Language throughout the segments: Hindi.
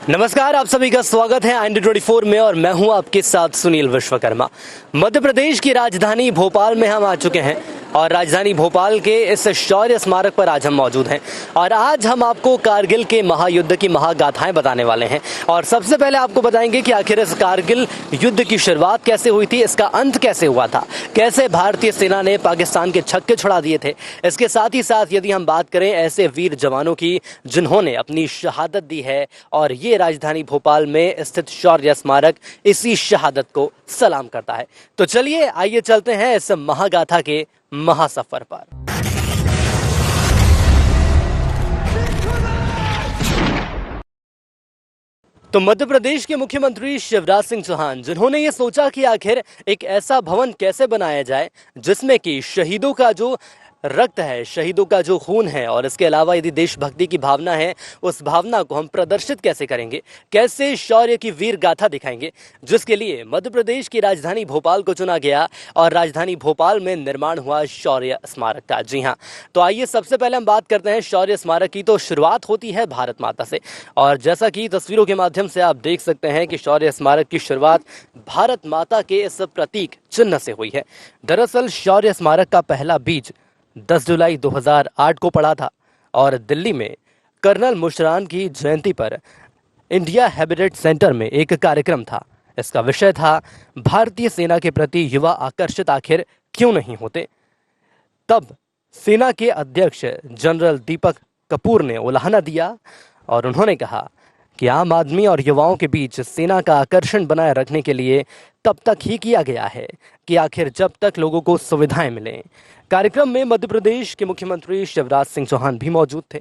नमस्कार, आप सभी का स्वागत है IND24 में और मैं हूं आपके साथ सुनील विश्वकर्मा। मध्य प्रदेश की राजधानी भोपाल में हम आ चुके हैं और राजधानी भोपाल के इस शौर्य स्मारक पर आज हम मौजूद हैं और आज हम आपको कारगिल के महायुद्ध की महागाथाएं बताने वाले हैं। और सबसे पहले आपको बताएंगे कि आखिर इस कारगिल युद्ध की शुरुआत कैसे हुई थी, इसका अंत कैसे हुआ था, कैसे भारतीय सेना ने पाकिस्तान के छक्के छुड़ा दिए थे। इसके साथ ही साथ यदि हम बात करें ऐसे वीर जवानों की जिन्होंने अपनी शहादत दी है और ये राजधानी भोपाल में स्थित शौर्य स्मारक इसी शहादत को सलाम करता है। तो चलिए आइए चलते हैं इस महागाथा के महासफर पर। तो मध्य प्रदेश के मुख्यमंत्री शिवराज सिंह चौहान जिन्होंने ये सोचा कि आखिर एक ऐसा भवन कैसे बनाया जाए जिसमें कि शहीदों का जो रक्त है, शहीदों का जो खून है और इसके अलावा यदि देशभक्ति की भावना है उस भावना को हम प्रदर्शित कैसे करेंगे, कैसे शौर्य की वीर गाथा दिखाएंगे, जिसके लिए मध्य प्रदेश की राजधानी भोपाल को चुना गया और राजधानी भोपाल में निर्माण हुआ शौर्य स्मारक का। जी हाँ, तो आइए सबसे पहले हम बात करते हैं शौर्य स्मारक की। तो शुरुआत होती है भारत माता से और जैसा कि तस्वीरों के माध्यम से आप देख सकते हैं कि शौर्य स्मारक की शुरुआत भारत माता के इस प्रतीक चिन्ह से हुई है। दरअसल शौर्य स्मारक का पहला बीज 10 जुलाई 2008 को पड़ा था और दिल्ली में कर्नल मुशर्रफ की जयंती पर इंडिया हैबिटेट सेंटर में एक कार्यक्रम था। इसका विषय था भारतीय सेना के प्रति युवा आकर्षित आखिर क्यों नहीं होते। तब सेना के अध्यक्ष जनरल दीपक कपूर ने उलाहना दिया और उन्होंने कहा कि आम आदमी और युवाओं के बीच सेना का आकर्षण बनाए रखने के लिए तब तक ही किया गया है कि आखिर जब तक लोगों को सुविधाएं मिलें। कार्यक्रम में मध्य प्रदेश के मुख्यमंत्री शिवराज सिंह चौहान भी मौजूद थे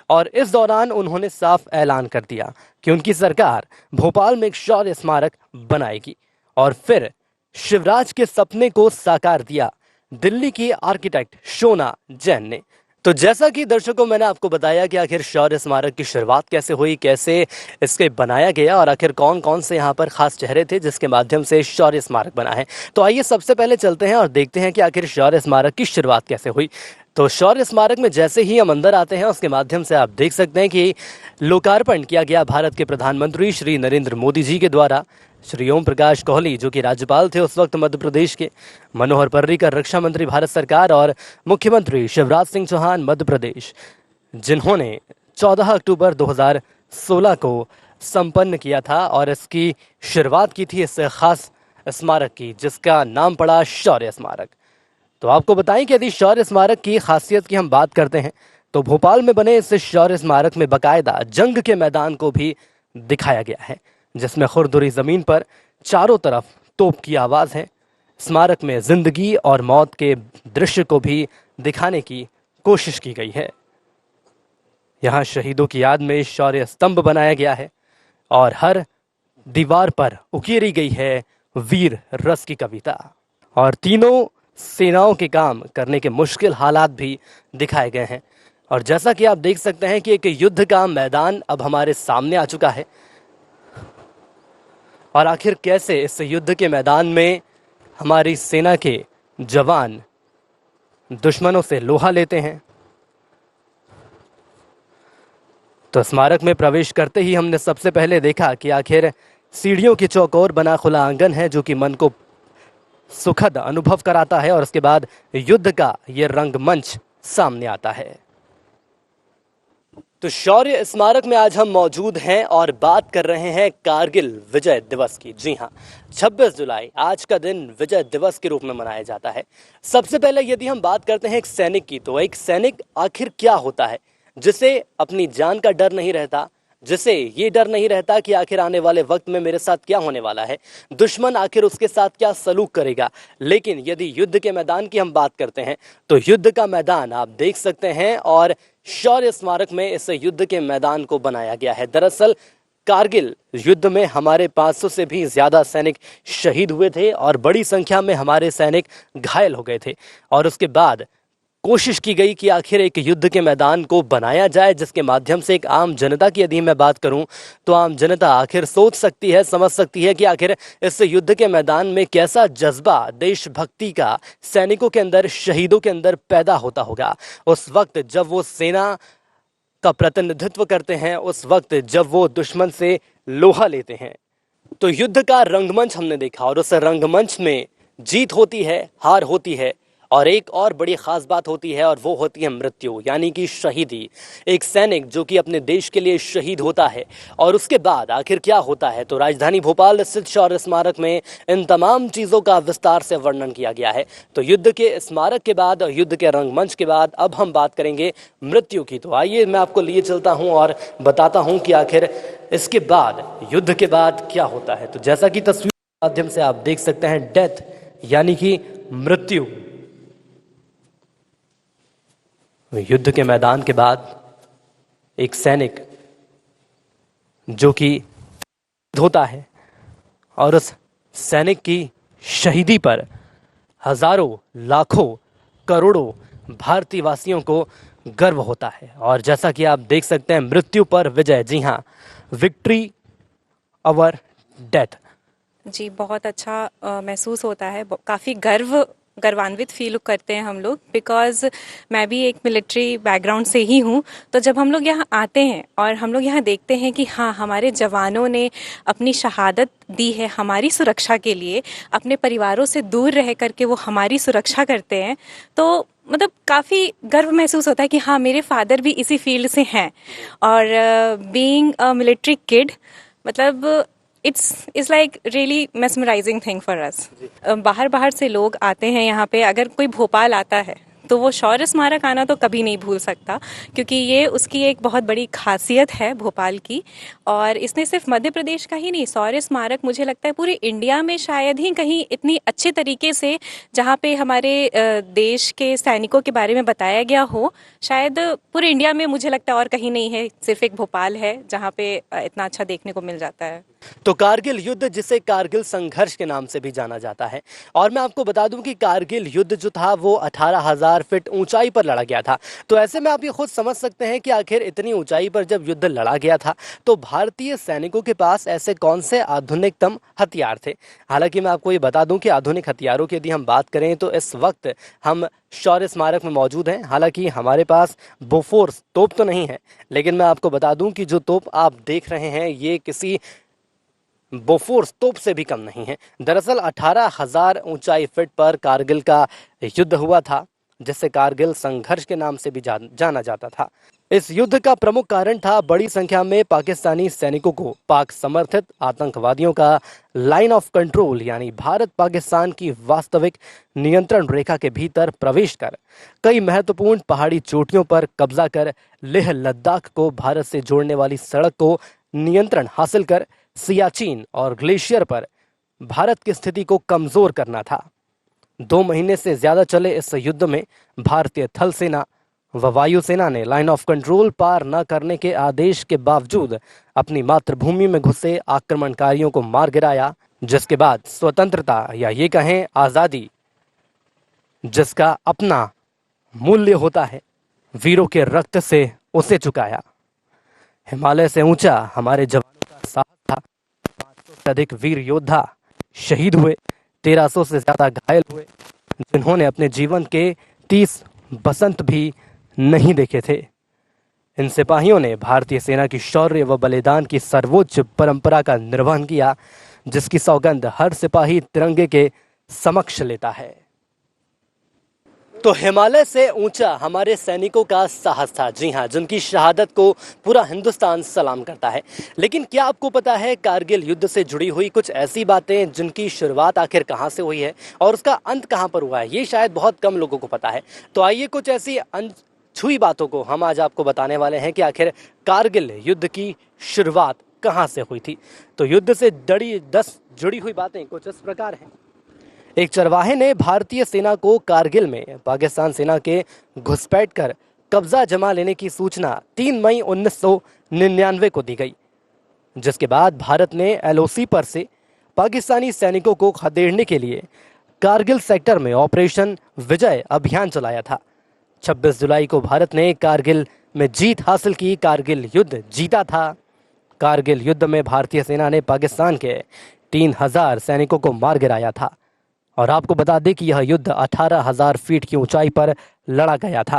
और इस दौरान उन्होंने साफ ऐलान कर दिया कि उनकी सरकार भोपाल में एक शौर्य स्मारक बनाएगी। और फिर शिवराज के सपने को साकार दिया दिल्ली की आर्किटेक्ट शोना जैन ने। तो जैसा कि दर्शकों मैंने आपको बताया कि आखिर शौर्य स्मारक की शुरुआत कैसे हुई, कैसे इसके बनाया गया और आखिर कौन कौन से यहाँ पर खास चेहरे थे जिसके माध्यम से शौर्य स्मारक बना है। तो आइए सबसे पहले चलते हैं और देखते हैं कि आखिर शौर्य स्मारक की शुरुआत कैसे हुई। तो शौर्य स्मारक में जैसे ही हम अंदर आते हैं उसके माध्यम से आप देख सकते हैं कि लोकार्पण किया गया भारत के प्रधानमंत्री श्री नरेंद्र मोदी जी के द्वारा। श्री ओम प्रकाश कोहली जो कि राज्यपाल थे उस वक्त मध्य प्रदेश के, मनोहर पर्रिकर रक्षा मंत्री भारत सरकार और मुख्यमंत्री शिवराज सिंह चौहान मध्य प्रदेश, जिन्होंने 14 अक्टूबर 2016 को संपन्न किया था और इसकी शुरुआत की थी इस खास स्मारक की जिसका नाम पड़ा शौर्य स्मारक। तो आपको बताएं कि यदि शौर्य स्मारक की खासियत की हम बात करते हैं तो भोपाल में बने इस शौर्य स्मारक में बाकायदा जंग के मैदान को भी दिखाया गया है जिसमें खुरदुरी जमीन पर चारों तरफ तोप की आवाज है। स्मारक में जिंदगी और मौत के दृश्य को भी दिखाने की कोशिश की गई है। यहाँ शहीदों की याद में शौर्य स्तंभ बनाया गया है और हर दीवार पर उकेरी गई है वीर रस की कविता और तीनों सेनाओं के काम करने के मुश्किल हालात भी दिखाए गए हैं। और जैसा कि आप देख सकते हैं कि एक युद्ध का मैदान अब हमारे सामने आ चुका है और आखिर कैसे इस युद्ध के मैदान में हमारी सेना के जवान दुश्मनों से लोहा लेते हैं। तो स्मारक में प्रवेश करते ही हमने सबसे पहले देखा कि आखिर सीढ़ियों की चौकोर बना खुला आंगन है जो कि मन को सुखद अनुभव कराता है और उसके बाद युद्ध का ये रंगमंच सामने आता है। तो शौर्य स्मारक में आज हम मौजूद हैं और बात कर रहे हैं कारगिल विजय दिवस की। जी हाँ, 26 जुलाई आज का दिन विजय दिवस के रूप में मनाया जाता है। सबसे पहले यदि हम बात करते हैं एक सैनिक की, तो एक सैनिक आखिर क्या होता है जिसे अपनी जान का डर नहीं रहता, जिसे ये डर नहीं रहता कि आखिर आने वाले वक्त में मेरे साथ क्या होने वाला है, दुश्मन आखिर उसके साथ क्या सलूक करेगा। लेकिन यदि युद्ध के मैदान की हम बात करते हैं तो युद्ध का मैदान आप देख सकते हैं और शौर्य स्मारक में इस युद्ध के मैदान को बनाया गया है। दरअसल कारगिल युद्ध में हमारे 500 से भी ज्यादा सैनिक शहीद हुए थे और बड़ी संख्या में हमारे सैनिक घायल हो गए थे और उसके बाद कोशिश की गई कि आखिर एक युद्ध के मैदान को बनाया जाए जिसके माध्यम से एक आम जनता की यदि मैं बात करूं तो आम जनता आखिर सोच सकती है, समझ सकती है कि आखिर इस युद्ध के मैदान में कैसा जज्बा देशभक्ति का सैनिकों के अंदर, शहीदों के अंदर पैदा होता होगा उस वक्त जब वो सेना का प्रतिनिधित्व करते हैं उस वक्त जब वो दुश्मन से लोहा लेते हैं। तो युद्ध का रंगमंच हमने देखा और उस रंगमंच में जीत होती है, हार होती है और एक और बड़ी खास बात होती है और वो होती है मृत्यु, यानी कि शहीदी। एक सैनिक जो कि अपने देश के लिए शहीद होता है और उसके बाद आखिर क्या होता है, तो राजधानी भोपाल स्थित शौर्य स्मारक में इन तमाम चीज़ों का विस्तार से वर्णन किया गया है। तो युद्ध के स्मारक के बाद और युद्ध के रंगमंच के बाद अब हम बात करेंगे मृत्यु की। तो आइए मैं आपको लिए चलता हूँ और बताता हूँ कि आखिर इसके बाद, युद्ध के बाद क्या होता है। तो जैसा कि तस्वीर के माध्यम से आप देख सकते हैं, डेथ यानी कि मृत्यु। युद्ध के मैदान के बाद एक सैनिक जो कि होता है और उस सैनिक की शहीदी पर हजारों, लाखों, करोड़ों भारतीय वासियों को गर्व होता है। और जैसा कि आप देख सकते हैं, मृत्यु पर विजय। जी हाँ, विक्ट्री अवर डेथ। जी, बहुत अच्छा महसूस होता है। काफ़ी गर्वान्वित फील करते हैं हम लोग, बिकॉज़ मैं भी एक मिलिट्री बैकग्राउंड से ही हूँ। तो जब हम लोग यहाँ आते हैं और हम लोग यहाँ देखते हैं कि हाँ, हमारे जवानों ने अपनी शहादत दी है हमारी सुरक्षा के लिए, अपने परिवारों से दूर रह करके वो हमारी सुरक्षा करते हैं, तो मतलब काफ़ी गर्व महसूस होता है कि हाँ, मेरे फादर भी इसी फील्ड से हैं। और बीइंग अ मिलिट्री किड, मतलब it's like really mesmerising thing for us. बाहर बाहर से लोग आते हैं यहाँ पे। अगर कोई भोपाल आता है तो वो शौर्य स्मारक आना तो कभी नहीं भूल सकता, क्योंकि ये उसकी एक बहुत बड़ी खासियत है भोपाल की। और इसने सिर्फ मध्य प्रदेश का ही नहीं, शौर्य स्मारक मुझे लगता है पूरे इंडिया में शायद ही कहीं इतनी अच्छे तरीके से, जहाँ पे हमारे देश के सैनिकों के बारे में बताया गया हो, शायद पूरे इंडिया में मुझे लगता है और कहीं नहीं है, सिर्फ एक भोपाल है जहाँ पे इतना अच्छा देखने को मिल जाता है। तो कारगिल युद्ध, जिसे कारगिल संघर्ष के नाम से भी जाना जाता है, और मैं आपको बता दूं कि कारगिल युद्ध जो था वो 18,000 फीट ऊंचाई पर लड़ा गया था। तो ऐसे में आप ये खुद समझ सकते हैं कि आखिर इतनी ऊंचाई पर जब युद्ध लड़ा गया था तो भारतीय सैनिकों के पास ऐसे कौन से आधुनिकतम हथियार थे। हालांकि मैं आपको ये बता दूं कि आधुनिक हथियारों की यदि हम बात करें तो इस वक्त हम शौर्य स्मारक में मौजूद हैं। हालांकि हमारे पास बोफोर्स तोप तो नहीं है, लेकिन मैं आपको बता दूं कि जो तोप आप देख रहे हैं ये किसी बोफोर्स तोप से भी कम नहीं है। दरअसल 18,000 ऊंचाई फीट पर कारगिल का युद्ध हुआ था, जिसे कारगिल संघर्ष के नाम से भी जाना जाता था। इस युद्ध का प्रमुख कारण था बड़ी संख्या में पाकिस्तानी सैनिकों को पाक समर्थित आतंकवादियों का लाइन ऑफ कंट्रोल, यानी भारत पाकिस्तान की वास्तविक नियंत्रण रेखा के भीतर प्रवेश कर कई महत्वपूर्ण पहाड़ी चोटियों पर कब्जा कर लेह लद्दाख को भारत से जोड़ने वाली सड़क को नियंत्रण हासिल कर सियाचिन और ग्लेशियर पर भारत की स्थिति को कमजोर करना था। 2 महीने से ज्यादा चले इस युद्ध में भारतीय थल सेना व वायुसेना ने लाइन ऑफ कंट्रोल पार न करने के आदेश के बावजूद अपनी मातृभूमि में घुसे आक्रमणकारियों को मार गिराया, जिसके बाद स्वतंत्रता, या ये कहें आजादी, जिसका अपना मूल्य होता है, वीरों के रक्त से उसे चुकाया। हिमालय से ऊंचा हमारे जवानों का साहस था। 500 से अधिक वीर योद्धा शहीद हुए, 1300 से ज्यादा घायल हुए, जिन्होंने अपने जीवन के 30 बसंत भी नहीं देखे थे। इन सिपाहियों ने भारतीय सेना की शौर्य व बलिदान की सर्वोच्च परंपरा का निर्वहन किया, जिसकी सौगंध हर सिपाही तिरंगे के समक्ष लेता है। तो हिमालय से ऊंचा हमारे सैनिकों का साहस था, जी हाँ, जिनकी शहादत को पूरा हिंदुस्तान सलाम करता है। लेकिन क्या आपको पता है कारगिल युद्ध से जुड़ी हुई कुछ ऐसी बातें जिनकी शुरुआत आखिर कहाँ से हुई है और उसका अंत कहाँ पर हुआ है? ये शायद बहुत कम लोगों को पता है। तो आइए कुछ ऐसी अनछुई बातों को हम आज आपको बताने वाले हैं कि आखिर कारगिल युद्ध की शुरुआत कहाँ से हुई थी। तो युद्ध से 10 जुड़ी हुई बातें कुछ इस प्रकार हैं। एक चरवाहे ने भारतीय सेना को कारगिल में पाकिस्तान सेना के घुसपैठ कर कब्जा जमा लेने की सूचना 3 मई 1999 को दी गई, जिसके बाद भारत ने एलओसी पर से पाकिस्तानी सैनिकों को खदेड़ने के लिए कारगिल सेक्टर में ऑपरेशन विजय अभियान चलाया था। 26 जुलाई को भारत ने कारगिल में जीत हासिल की, कारगिल युद्ध जीता था। कारगिल युद्ध में भारतीय सेना ने पाकिस्तान के 3000 सैनिकों को मार गिराया था। और आपको बता दें कि यह युद्ध 18,000 फीट की ऊंचाई पर लड़ा गया था।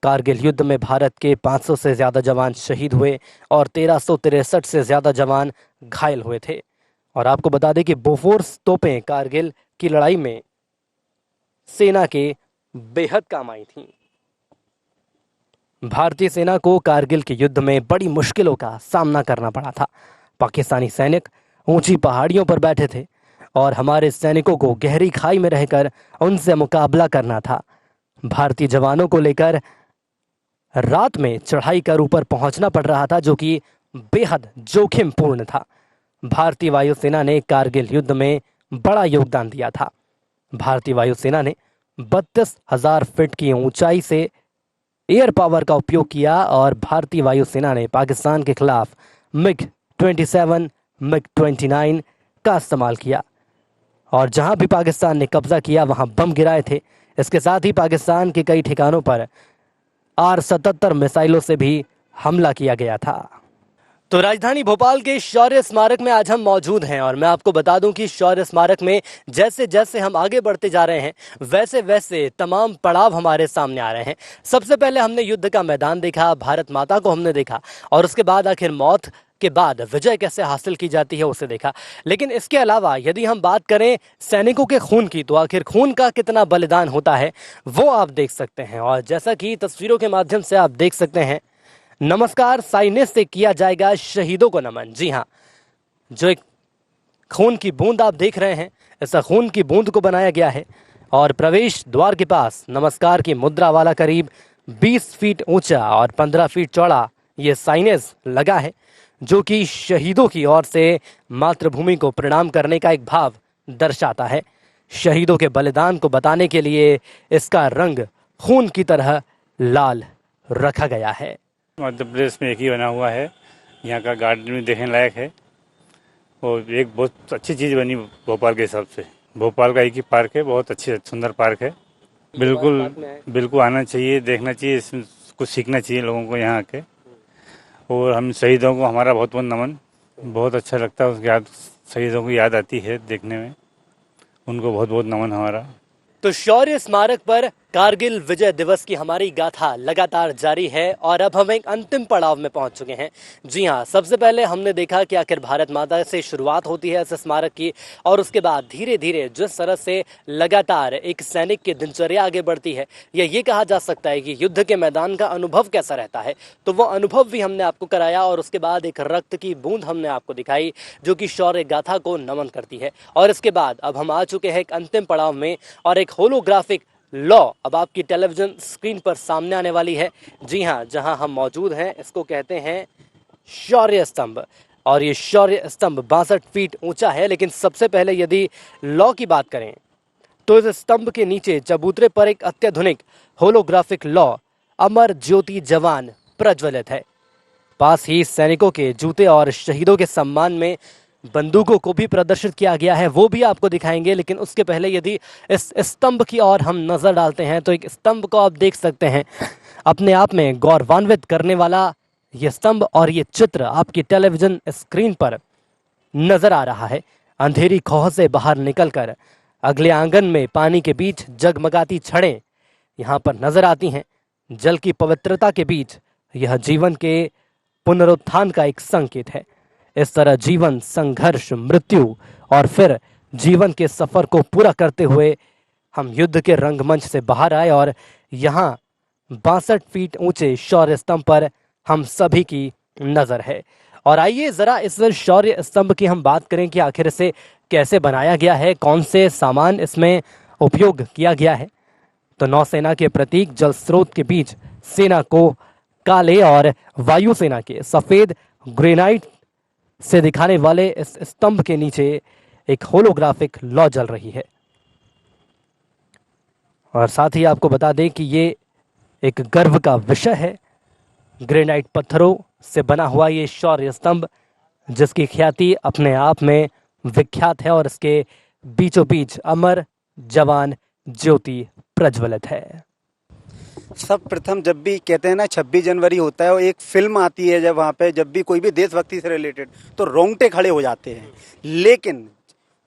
कारगिल युद्ध में भारत के 500 से ज़्यादा जवान शहीद हुए और 1363 से ज़्यादा जवान घायल हुए थे। और आपको बता दें कि बोफोर्स तोपें कारगिल की लड़ाई में सेना के बेहद काम आई थीं। भारतीय सेना को कारगिल के युद्ध में बड़ी मुश्किलों का सामना करना पड़ा था। पाकिस्तानी सैनिक ऊंची पहाड़ियों पर बैठे थे और हमारे सैनिकों को गहरी खाई में रहकर उनसे मुकाबला करना था। भारतीय जवानों को लेकर रात में चढ़ाई कर ऊपर पहुंचना पड़ रहा था, जो कि बेहद जोखिमपूर्ण था। भारतीय वायुसेना ने कारगिल युद्ध में बड़ा योगदान दिया था। भारतीय वायुसेना ने 32,000 फीट की ऊंचाई से एयर पावर का उपयोग किया और भारतीय वायुसेना ने पाकिस्तान के खिलाफ MiG-27, MiG-29 का इस्तेमाल किया और जहां भी पाकिस्तान ने कब्जा किया वहां बम गिराए थे। इसके साथ ही पाकिस्तान के कई ठिकानों पर R-77 मिसाइलों से भी हमला किया गया था। तो राजधानी भोपाल के शौर्य स्मारक में आज हम मौजूद हैं और मैं आपको बता दूं कि शौर्य स्मारक में जैसे जैसे हम आगे बढ़ते जा रहे हैं वैसे वैसे तमाम पड़ाव हमारे सामने आ रहे हैं। सबसे पहले हमने युद्ध का मैदान देखा, भारत माता को हमने देखा और उसके बाद आखिर मौत के बाद विजय कैसे हासिल की जाती है उसे देखा। लेकिन इसके अलावा यदि हम बात करें सैनिकों के खून की, तो आखिर खून का कितना बलिदान होता है वो आप देख सकते हैं। और जैसा कि तस्वीरों के माध्यम से आप देख सकते हैं, नमस्कार साइनेस से किया जाएगा शहीदों को नमन। जी हाँ, जो एक खून की बूंद आप देख रहे हैं, इस खून की बूंद को बनाया गया है और प्रवेश द्वार के पास नमस्कार की मुद्रा वाला करीब 20 फीट ऊंचा और 15 फीट चौड़ा ये साइनेस लगा है, जो कि शहीदों की ओर से मातृभूमि को प्रणाम करने का एक भाव दर्शाता है। शहीदों के बलिदान को बताने के लिए इसका रंग खून की तरह लाल रखा गया है। मध्य प्रदेश में एक ही बना हुआ है, यहाँ का गार्डन भी देखने लायक है और एक बहुत अच्छी चीज़ बनी भोपाल के हिसाब से। भोपाल का एक ही पार्क है, बहुत अच्छी सुंदर पार्क है। बिल्कुल आना चाहिए, देखना चाहिए, इसमें कुछ सीखना चाहिए लोगों को यहाँ आके। और हम शहीदों को हमारा बहुत बहुत नमन, बहुत अच्छा लगता है, उसके याद शहीदों को याद आती है देखने में, उनको बहुत बहुत नमन हमारा। तो शौर्य स्मारक पर कारगिल विजय दिवस की हमारी गाथा लगातार जारी है और अब हम एक अंतिम पड़ाव में पहुंच चुके हैं। जी हां, सबसे पहले हमने देखा कि आखिर भारत माता से शुरुआत होती है इस स्मारक की और उसके बाद धीरे धीरे जिस तरह से लगातार एक सैनिक की दिनचर्या आगे बढ़ती है, या ये कहा जा सकता है कि युद्ध के मैदान का अनुभव कैसा रहता है, तो वो अनुभव भी हमने आपको कराया और उसके बाद एक रक्त की बूंद हमने आपको दिखाई जो कि शौर्य गाथा को नमन करती है। और इसके बाद अब हम आ चुके हैं एक अंतिम पड़ाव में और एक होलोग्राफिक लॉ अब आपकी टेलीविजन स्क्रीन पर सामने आने वाली है। जी हां, जहां हम मौजूद हैं इसको कहते हैं शौर्य स्तंभ और ये शौर्य स्तंभ 62 फीट ऊंचा है। लेकिन सबसे पहले यदि लॉ की बात करें तो इस स्तंभ के नीचे चबूतरे पर एक अत्याधुनिक होलोग्राफिक लॉ अमर ज्योति जवान प्रज्वलित है। पास ही सैनिकों के जूते और शहीदों के सम्मान में बंदूकों को भी प्रदर्शित किया गया है, वो भी आपको दिखाएंगे। लेकिन उसके पहले यदि इस स्तंभ की ओर हम नजर डालते हैं तो एक स्तंभ को आप देख सकते हैं, अपने आप में गौरवान्वित करने वाला ये स्तंभ और ये चित्र आपकी टेलीविजन स्क्रीन पर नजर आ रहा है। अंधेरी खौह से बाहर निकलकर अगले आंगन में पानी के बीच जगमगाती छड़ें यहाँ पर नजर आती हैं। जल की पवित्रता के बीच यह जीवन के पुनरुत्थान का एक संकेत है। इस तरह जीवन, संघर्ष, मृत्यु और फिर जीवन के सफर को पूरा करते हुए हम युद्ध के रंगमंच से बाहर आए और यहाँ 62 फीट ऊंचे शौर्य स्तंभ पर हम सभी की नजर है। और आइए जरा इस शौर्य स्तंभ की हम बात करें कि आखिर इसे कैसे बनाया गया है, कौन से सामान इसमें उपयोग किया गया है। तो नौसेना के प्रतीक जल स्रोत के बीच सेना को काले और वायुसेना के सफेद ग्रेनाइट से दिखाने वाले इस स्तंभ के नीचे एक होलोग्राफिक लॉ जल रही है। और साथ ही आपको बता दें कि ये एक गर्व का विषय है। ग्रेनाइट पत्थरों से बना हुआ ये शौर्य स्तंभ, जिसकी ख्याति अपने आप में विख्यात है और इसके बीचों बीच अमर जवान ज्योति प्रज्वलित है। सब प्रथम जब भी कहते हैं ना 26 जनवरी होता है और एक फिल्म आती है, जब वहाँ पे जब भी कोई भी देशभक्ति से रिलेटेड तो रोंगटे खड़े हो जाते हैं। लेकिन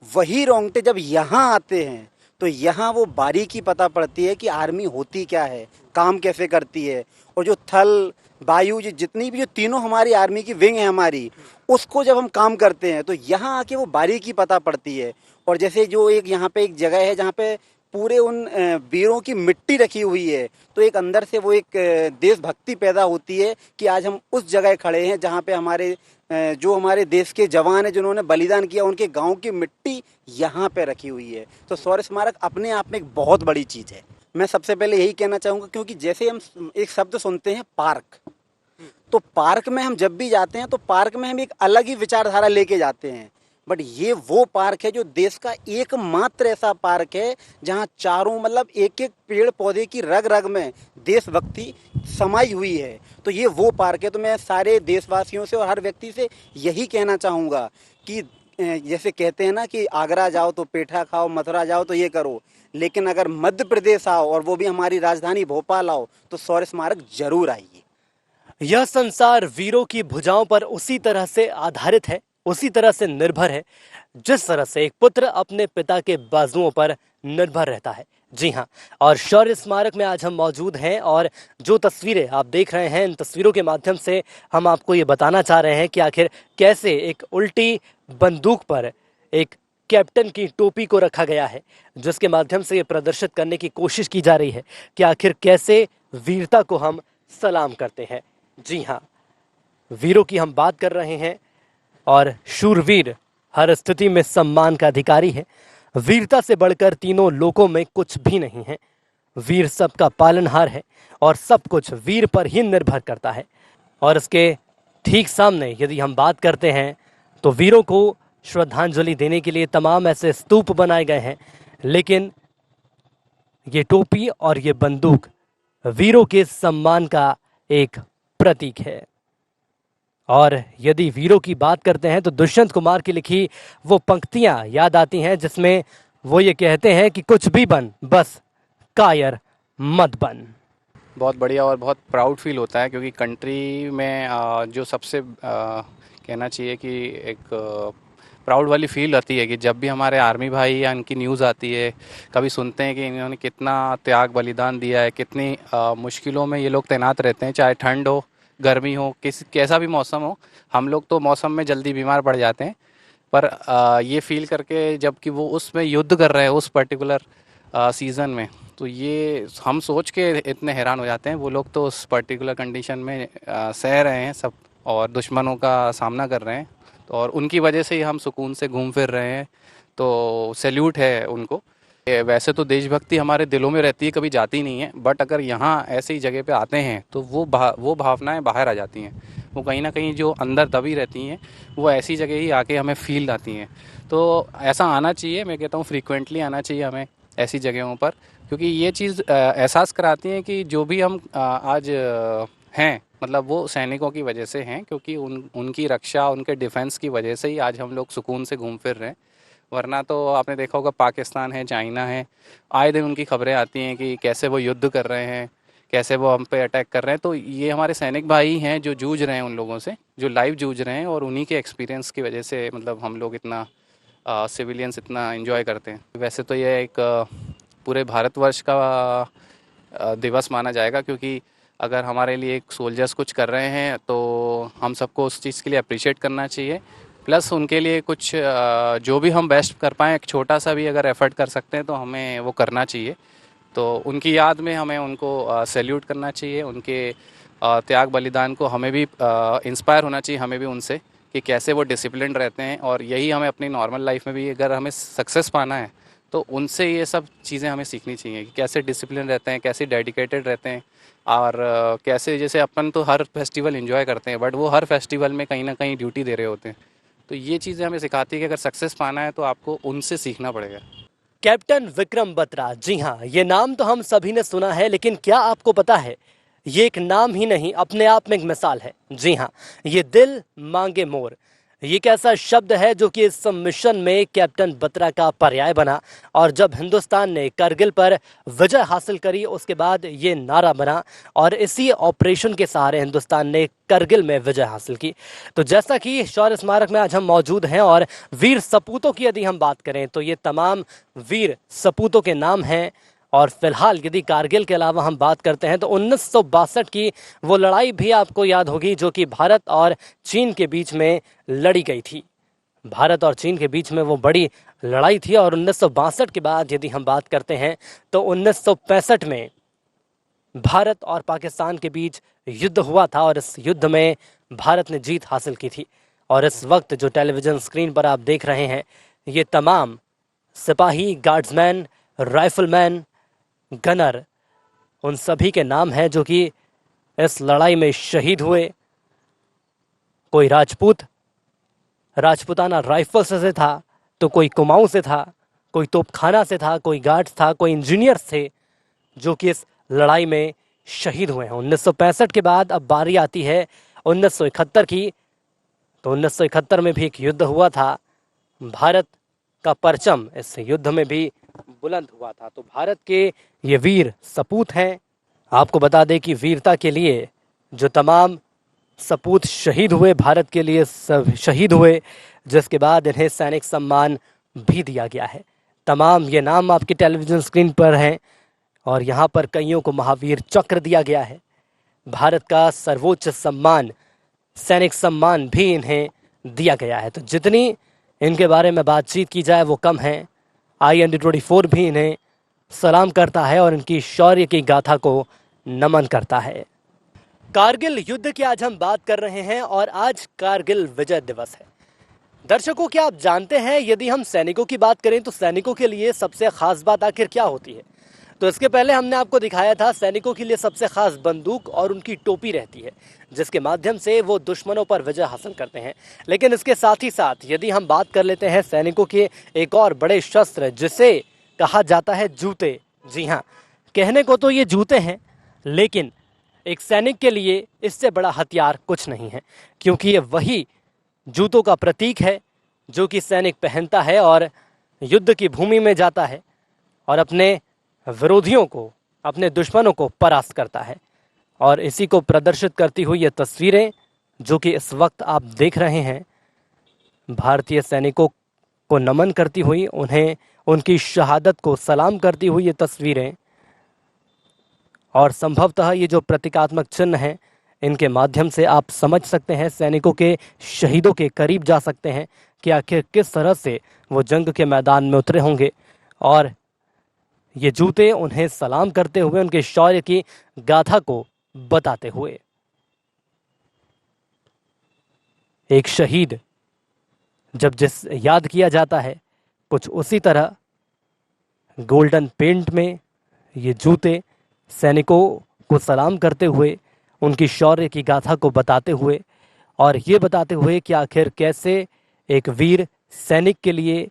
वही रोंगटे जब यहाँ आते हैं तो यहाँ वो बारीकी पता पड़ती है कि आर्मी होती क्या है, काम कैसे करती है, और जो थल वायु जितनी भी जो तीनों हमारी आर्मी की विंग है हमारी, उसको जब हम काम करते हैं तो यहाँ आके वो बारीकी पता पड़ती है। और जैसे जो एक यहाँ पे एक जगह है जहाँ पे पूरे उन वीरों की मिट्टी रखी हुई है, तो एक अंदर से वो एक देशभक्ति पैदा होती है कि आज हम उस जगह खड़े हैं जहाँ पे हमारे जो हमारे देश के जवान हैं जिन्होंने बलिदान किया, उनके गांव की मिट्टी यहाँ पे रखी हुई है। तो शौर्य स्मारक अपने आप में एक बहुत बड़ी चीज़ है। मैं सबसे पहले यही कहना चाहूँगा, क्योंकि जैसे हम एक शब्द सुनते हैं पार्क, तो पार्क में हम जब भी जाते हैं तो पार्क में हम एक अलग ही विचारधारा लेके जाते हैं, बट ये वो पार्क है जो देश का एकमात्र ऐसा पार्क है जहाँ चारों मतलब एक एक पेड़ पौधे की रग रग में देशभक्ति समाई हुई है। तो ये वो पार्क है। तो मैं सारे देशवासियों से और हर व्यक्ति से यही कहना चाहूँगा कि जैसे कहते हैं ना कि आगरा जाओ तो पेठा खाओ, मथुरा जाओ तो ये करो, लेकिन अगर मध्य प्रदेश आओ और वो भी हमारी राजधानी भोपाल आओ तो शौर्य स्मारक जरूर आइए। यह संसार वीरों की भुजाओं पर उसी तरह से आधारित है, उसी तरह से निर्भर है जिस तरह से एक पुत्र अपने पिता के बाजुओं पर निर्भर रहता है। जी हाँ, और शौर्य स्मारक में आज हम मौजूद हैं और जो तस्वीरें आप देख रहे हैं, इन तस्वीरों के माध्यम से हम आपको ये बताना चाह रहे हैं कि आखिर कैसे एक उल्टी बंदूक पर एक कैप्टन की टोपी को रखा गया है, जिसके माध्यम से ये प्रदर्शित करने की कोशिश की जा रही है कि आखिर कैसे वीरता को हम सलाम करते हैं। जी हाँ, वीरों की हम बात कर रहे हैं और शूरवीर हर स्थिति में सम्मान का अधिकारी है। वीरता से बढ़कर तीनों लोकों में कुछ भी नहीं है। वीर सबका पालनहार है और सब कुछ वीर पर ही निर्भर करता है। और इसके ठीक सामने यदि हम बात करते हैं तो वीरों को श्रद्धांजलि देने के लिए तमाम ऐसे स्तूप बनाए गए हैं, लेकिन ये टोपी और ये बंदूक वीरों के सम्मान का एक प्रतीक है। और यदि वीरों की बात करते हैं तो दुष्यंत कुमार की लिखी वो पंक्तियां याद आती हैं जिसमें वो ये कहते हैं कि कुछ भी बन, बस कायर मत बन। बहुत बढ़िया और बहुत प्राउड फील होता है, क्योंकि कंट्री में जो सबसे कहना चाहिए कि एक प्राउड वाली फील आती है कि जब भी हमारे आर्मी भाई या इनकी न्यूज़ आती है, कभी सुनते हैं कि इन्होंने कितना त्याग बलिदान दिया है, कितनी मुश्किलों में ये लोग तैनात रहते हैं, चाहे ठंड हो, गर्मी हो, कैसा भी मौसम हो। हम लोग तो मौसम में जल्दी बीमार पड़ जाते हैं, पर ये फील करके जबकि वो उसमें युद्ध कर रहे हैं उस पर्टिकुलर सीज़न में, तो ये हम सोच के इतने हैरान हो जाते हैं। वो लोग तो उस पर्टिकुलर कंडीशन में सह रहे हैं सब और दुश्मनों का सामना कर रहे हैं, तो और उनकी वजह से ही हम सुकून से घूम फिर रहे हैं। तो सैल्यूट है उनको। वैसे तो देशभक्ति हमारे दिलों में रहती है, कभी जाती नहीं है, बट अगर यहाँ ऐसी जगह पे आते हैं तो वो भावनाएं बाहर आ जाती हैं। वो कहीं ना कहीं जो अंदर दबी रहती हैं वो ऐसी जगह ही आके हमें फील आती हैं। तो ऐसा आना चाहिए, मैं कहता हूँ फ्रीक्वेंटली आना चाहिए हमें ऐसी जगहों पर, क्योंकि ये चीज़ एहसास कराती है कि जो भी हम आज हैं, मतलब वो सैनिकों की वजह से हैं, क्योंकि उनकी रक्षा, उनके डिफेंस की वजह से ही आज हम लोग सुकून से घूम फिर रहे हैं। वरना तो आपने देखा होगा पाकिस्तान है, चाइना है, आए दिन उनकी खबरें आती हैं कि कैसे वो युद्ध कर रहे हैं, कैसे वो हम पे अटैक कर रहे हैं। तो ये हमारे सैनिक भाई हैं जो जूझ रहे हैं उन लोगों से, जो लाइव जूझ रहे हैं, और उन्हीं के एक्सपीरियंस की वजह से मतलब हम लोग इतना सिविलियंस इतना एंजॉय करते हैं। वैसे तो ये एक पूरे भारतवर्ष का दिवस माना जाएगा, क्योंकि अगर हमारे लिए एक सोल्जर्स कुछ कर रहे हैं तो हम सबको उस चीज़ के लिए अप्रिशिएट करना चाहिए। प्लस उनके लिए कुछ जो भी हम बेस्ट कर पाएँ, एक छोटा सा भी अगर एफर्ट कर सकते हैं तो हमें वो करना चाहिए। तो उनकी याद में हमें उनको सैल्यूट करना चाहिए। उनके त्याग बलिदान को हमें भी इंस्पायर होना चाहिए, हमें भी उनसे, कि कैसे वो डिसिप्लिन रहते हैं। और यही हमें अपनी नॉर्मल लाइफ में भी अगर हमें सक्सेस पाना है तो उनसे ये सब चीज़ें हमें सीखनी चाहिए कि कैसे डिसिप्लिन रहते हैं, कैसे डेडिकेटेड रहते हैं, और कैसे, जैसे अपन तो हर फेस्टिवल एंजॉय करते हैं, बट वो हर फेस्टिवल में कहीं ना कहीं ड्यूटी दे रहे होते हैं। तो ये चीज़ें हमें सिखाती है कि अगर सक्सेस पाना है तो आपको उनसे सीखना पड़ेगा। कैप्टन विक्रम बत्रा, जी हाँ, ये नाम तो हम सभी ने सुना है, लेकिन क्या आपको पता है ये एक नाम ही नहीं, अपने आप में एक मिसाल है। जी हाँ, ये दिल मांगे मोर, ये कैसा शब्द है जो कि इस मिशन में कैप्टन बत्रा का पर्याय बना। और जब हिंदुस्तान ने करगिल पर विजय हासिल करी उसके बाद ये नारा बना और इसी ऑपरेशन के सहारे हिंदुस्तान ने करगिल में विजय हासिल की। तो जैसा कि शौर्य स्मारक में आज हम मौजूद हैं और वीर सपूतों की यदि हम बात करें तो ये तमाम वीर सपूतों के नाम हैं। और फिलहाल यदि कारगिल के अलावा हम बात करते हैं तो 1962 की वो लड़ाई भी आपको याद होगी जो कि भारत और चीन के बीच में लड़ी गई थी। भारत और चीन के बीच में वो बड़ी लड़ाई थी। और 1962 के बाद यदि हम बात करते हैं तो 1965 में भारत और पाकिस्तान के बीच युद्ध हुआ था और इस युद्ध में भारत ने जीत हासिल की थी। और इस वक्त जो टेलीविज़न स्क्रीन पर आप देख रहे हैं ये तमाम सिपाही, गार्ड्समैन, राइफलमैन, गनर, उन सभी के नाम हैं जो कि इस लड़ाई में शहीद हुए। कोई राजपूताना राइफल से था तो कोई कुमाऊं से था, कोई तोपखाना से था, कोई गार्ड्स था, कोई इंजीनियर्स थे जो कि इस लड़ाई में शहीद हुए हैं। 1965 के बाद अब बारी आती है 1971 की। तो 1971 में भी एक युद्ध हुआ था। भारत का परचम इस युद्ध में भी बुलंद हुआ था। तो भारत के ये वीर सपूत हैं। आपको बता दें कि वीरता के लिए जो तमाम सपूत शहीद हुए, भारत के लिए सब शहीद हुए, जिसके बाद इन्हें सैनिक सम्मान भी दिया गया है। तमाम ये नाम आपकी टेलीविज़न स्क्रीन पर हैं और यहाँ पर कईयों को महावीर चक्र दिया गया है। भारत का सर्वोच्च सम्मान सैनिक सम्मान भी इन्हें दिया गया है। तो जितनी इनके बारे में बातचीत की जाए वो कम है। IND-24 भी इन्हें सलाम करता है और इनकी शौर्य की गाथा को नमन करता है। कारगिल युद्ध की आज हम बात कर रहे हैं और आज कारगिल विजय दिवस है। दर्शकों, क्या आप जानते हैं यदि हम सैनिकों की बात करें तो सैनिकों के लिए सबसे खास बात आखिर क्या होती है? तो इसके पहले हमने आपको दिखाया था सैनिकों के लिए सबसे खास बंदूक और उनकी टोपी रहती है जिसके माध्यम से वो दुश्मनों पर विजय हासिल करते हैं। लेकिन इसके साथ ही साथ यदि हम बात कर लेते हैं सैनिकों के एक और बड़े शस्त्र जिसे कहा जाता है जूते। जी हाँ, कहने को तो ये जूते हैं लेकिन एक सैनिक के लिए इससे बड़ा हथियार कुछ नहीं है, क्योंकि ये वही जूतों का प्रतीक है जो कि सैनिक पहनता है और युद्ध की भूमि में जाता है और अपने विरोधियों को, अपने दुश्मनों को परास्त करता है। और इसी को प्रदर्शित करती हुई ये तस्वीरें जो कि इस वक्त आप देख रहे हैं, भारतीय सैनिकों को नमन करती हुई, उन्हें उनकी शहादत को सलाम करती हुई ये तस्वीरें। और संभवतः ये जो प्रतीकात्मक चिन्ह हैं इनके माध्यम से आप समझ सकते हैं, सैनिकों के शहीदों के करीब जा सकते हैं कि आखिर किस तरह से वो जंग के मैदान में उतरे होंगे। और ये जूते उन्हें सलाम करते हुए, उनके शौर्य की गाथा को बताते हुए। एक शहीद जब जिस याद किया जाता है कुछ उसी तरह गोल्डन पेंट में ये जूते सैनिकों को सलाम करते हुए, उनकी शौर्य की गाथा को बताते हुए और ये बताते हुए कि आखिर कैसे एक वीर सैनिक के लिए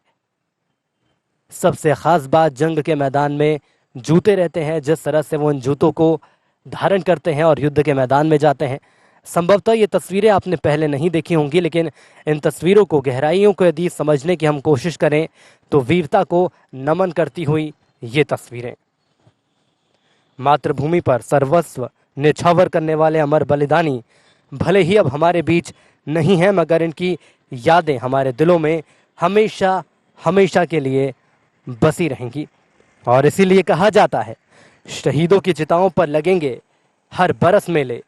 सबसे ख़ास बात जंग के मैदान में जूते रहते हैं, जिस तरह से वो इन जूतों को धारण करते हैं और युद्ध के मैदान में जाते हैं। संभवतः ये तस्वीरें आपने पहले नहीं देखी होंगी, लेकिन इन तस्वीरों को, गहराइयों को यदि समझने की हम कोशिश करें तो वीरता को नमन करती हुई ये तस्वीरें, मातृभूमि पर सर्वस्व न्यौछावर करने वाले अमर बलिदानी भले ही अब हमारे बीच नहीं हैं, मगर इनकी यादें हमारे दिलों में हमेशा हमेशा के लिए बसी रहेंगी। और इसीलिए कहा जाता है शहीदों की चिताओं पर लगेंगे हर बरस मेले,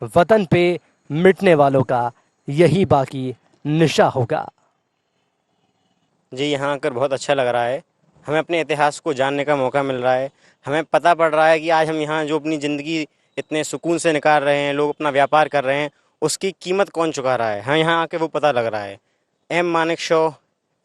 वतन पे मिटने वालों का यही बाकी निशा होगा। जी, यहाँ आकर बहुत अच्छा लग रहा है। हमें अपने इतिहास को जानने का मौका मिल रहा है। हमें पता पड़ रहा है कि आज हम यहाँ जो अपनी ज़िंदगी इतने सुकून से निकाल रहे हैं, लोग अपना व्यापार कर रहे हैं, उसकी कीमत कौन चुका रहा है। हाँ, यहाँ आके वो पता लग रहा है। एम मानेकशॉ,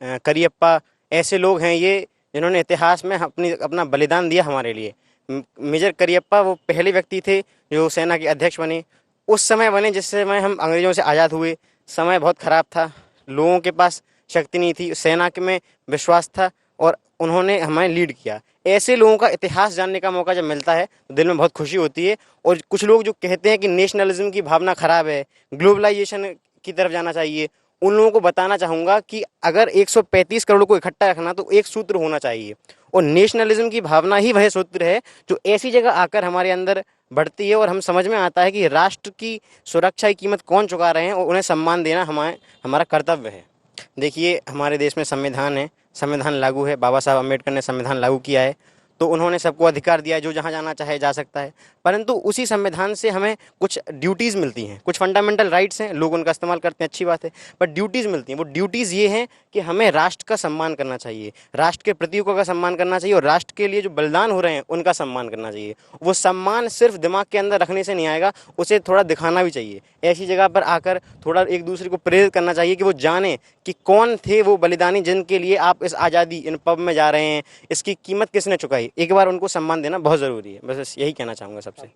करियप्पा, ऐसे लोग हैं ये जिन्होंने इतिहास में अपना बलिदान दिया हमारे लिए। मेजर करियप्पा वो पहले व्यक्ति थे जो सेना के अध्यक्ष बने। उस समय बने जिस समय हम अंग्रेज़ों से आज़ाद हुए। समय बहुत ख़राब था, लोगों के पास शक्ति नहीं थी, सेना के में विश्वास था और उन्होंने हमें लीड किया। ऐसे लोगों का इतिहास जानने का मौका जब मिलता है तो दिल में बहुत खुशी होती है। और कुछ लोग जो कहते हैं कि नेशनलिज्म की भावना ख़राब है, ग्लोबलाइजेशन की तरफ जाना चाहिए, उन लोगों को बताना चाहूँगा कि अगर 135 करोड़ को इकट्ठा रखना तो एक सूत्र होना चाहिए, और नेशनलिज्म की भावना ही वह सूत्र है जो ऐसी जगह आकर हमारे अंदर बढ़ती है और हम समझ में आता है कि राष्ट्र की सुरक्षा की कीमत कौन चुका रहे हैं और उन्हें सम्मान देना हमारा कर्तव्य है। देखिए, हमारे देश में संविधान है, संविधान लागू है, बाबा साहब अम्बेडकर ने संविधान लागू किया है, तो उन्होंने सबको अधिकार दिया है, जो जहाँ जाना चाहे जा सकता है। परंतु उसी संविधान से हमें कुछ ड्यूटीज़ मिलती हैं, कुछ फंडामेंटल राइट्स हैं, लोग उनका इस्तेमाल करते हैं, अच्छी बात है, पर ड्यूटीज़ मिलती हैं। वो ड्यूटीज़ ये हैं कि हमें राष्ट्र का सम्मान करना चाहिए, राष्ट्र के प्रतीकों का सम्मान करना चाहिए और राष्ट्र के लिए जो बलिदान हो रहे हैं उनका सम्मान करना चाहिए। वो सम्मान सिर्फ दिमाग के अंदर रखने से नहीं आएगा, उसे थोड़ा दिखाना भी चाहिए। ऐसी जगह पर आकर थोड़ा एक दूसरे को प्रेरित करना चाहिए कि वो जाने कि कौन थे वो बलिदानी जिनके लिए आप इस आज़ादी, इन पब में जा रहे हैं, इसकी कीमत किसने चुकाई। एक बार उनको सम्मान देना बहुत ज़रूरी है, बस यही कहना चाहूँगा सबसे।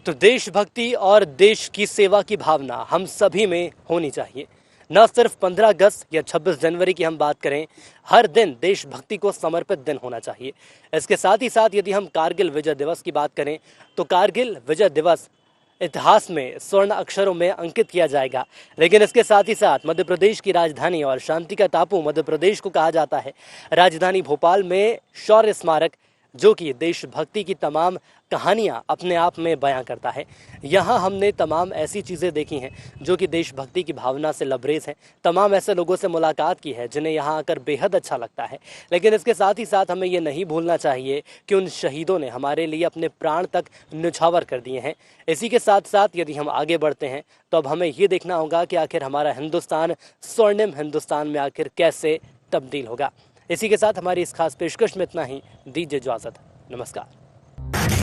तो देशभक्ति और देश की सेवा की भावना हम सभी में होनी चाहिए। न सिर्फ 15 अगस्त या 26 जनवरी की हम बात करें, हर दिन देशभक्ति को समर्पित दिन होना चाहिए। इसके साथ ही साथ यदि हम कारगिल विजय दिवस की बात करें तो कारगिल विजय दिवस इतिहास में स्वर्ण अक्षरों में अंकित किया जाएगा। लेकिन इसके साथ ही साथ मध्य प्रदेश की राजधानी और शांति का टापू मध्य प्रदेश को कहा जाता है। राजधानी भोपाल में शौर्य स्मारक, जो कि देशभक्ति की तमाम कहानियां अपने आप में बयां करता है। यहाँ हमने तमाम ऐसी चीज़ें देखी हैं जो कि देशभक्ति की भावना से लबरेज हैं। तमाम ऐसे लोगों से मुलाकात की है जिन्हें यहाँ आकर बेहद अच्छा लगता है। लेकिन इसके साथ ही साथ हमें ये नहीं भूलना चाहिए कि उन शहीदों ने हमारे लिए अपने प्राण तक न्यौछावर कर दिए हैं। इसी के साथ साथ यदि हम आगे बढ़ते हैं तो अब हमें ये देखना होगा कि आखिर हमारा हिंदुस्तान स्वर्णिम हिंदुस्तान में आखिर कैसे तब्दील होगा। इसी के साथ हमारी इस खास पेशकश में इतना ही। दीजिए इजाज़त, नमस्कार।